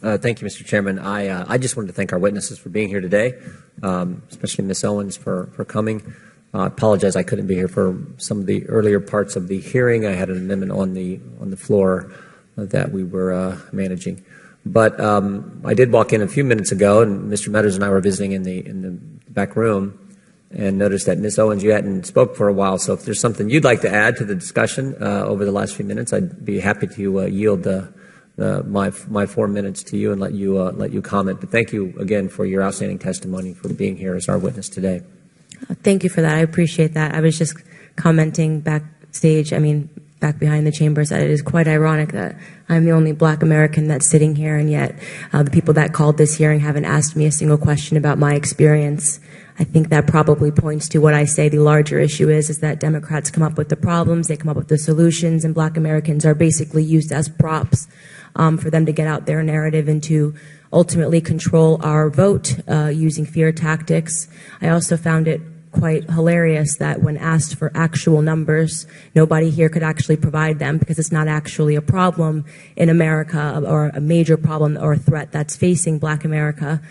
Thank you, Mr. Chairman. I just wanted to thank our witnesses for being here today, especially Ms. Owens for coming. I apologize I couldn't be here for some of the earlier parts of the hearing. I had an amendment on the floor that we were managing. But I did walk in a few minutes ago, and Mr. Meadows and I were visiting in the back room, and noticed that Ms. Owens, you hadn't spoke for a while. So if there's something you'd like to add to the discussion over the last few minutes, I'd be happy to yield my 4 minutes to you and let you comment. But thank you again for your outstanding testimony, for being here as our witness today. Thank you for that. I appreciate that. I was just commenting backstage, back behind the chambers, that it is quite ironic that I'm the only Black American that's sitting here, and yet the people that called this hearing haven't asked me a single question about my experience. I think that probably points to what I say the larger issue is that Democrats come up with the problems, they come up with the solutions, and Black Americans are basically used as props for them to get out their narrative and to ultimately control our vote using fear tactics. I also found it quite hilarious that when asked for actual numbers, nobody here could actually provide them, because it's not actually a problem in America, or a major problem or a threat that's facing Black America.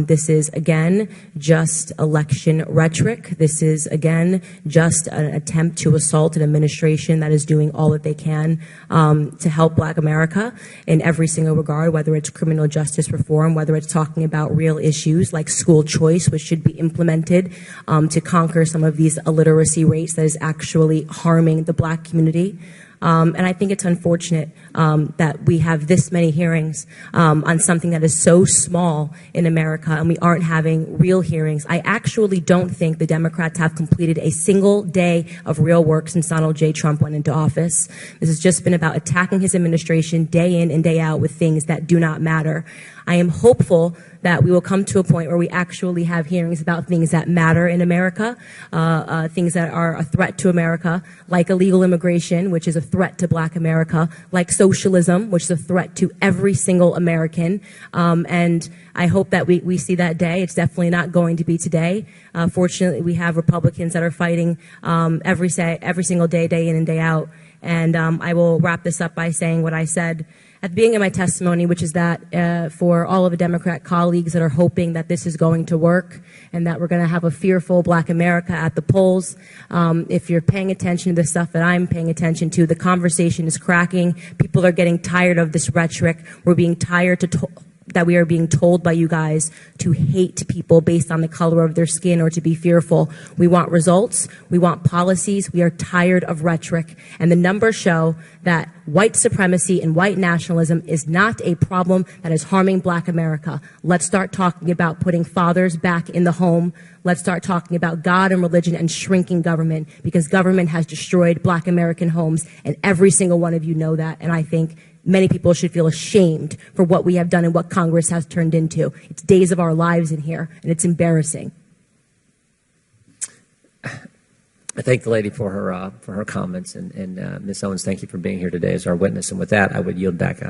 This is, again, just election rhetoric. This is, again, just an attempt to assault an administration that is doing all that they can to help Black America in every single regard, whether it's criminal justice reform, whether it's talking about real issues like school choice, which should be implemented to conquer some of these illiteracy rates that is actually harming the Black community. And I think it's unfortunate that we have this many hearings on something that is so small in America, and we aren't having real hearings. I actually don't think the Democrats have completed a single day of real work since Donald J. Trump went into office. This has just been about attacking his administration day in and day out with things that do not matter. I am hopeful that we will come to a point where we actually have hearings about things that matter in America, things that are a threat to America, like illegal immigration, which is a threat to Black America, like socialism, which is a threat to every single American. And I hope that we see that day. It's definitely not going to be today. Fortunately, we have Republicans that are fighting every single day, day in and day out. And I will wrap this up by saying what I said at the beginning of my testimony, which is that for all of the Democrat colleagues that are hoping that this is going to work and that we're going to have a fearful Black America at the polls, if you're paying attention to the stuff that I'm paying attention to, the conversation is cracking. People are getting tired of this rhetoric. We're being tired that we are being told by you guys to hate people based on the color of their skin or to be fearful. We want results. We want policies. We are tired of rhetoric. And the numbers show that white supremacy and white nationalism is not a problem that is harming Black America. Let's start talking about putting fathers back in the home. Let's start talking about God and religion and shrinking government, because government has destroyed Black American homes, and every single one of you know that. And I think many people should feel ashamed for what we have done and what Congress has turned into. It's days of our lives in here, and it's embarrassing. I thank the lady for her comments, and Ms. Owens, thank you for being here today as our witness. And with that, I would yield back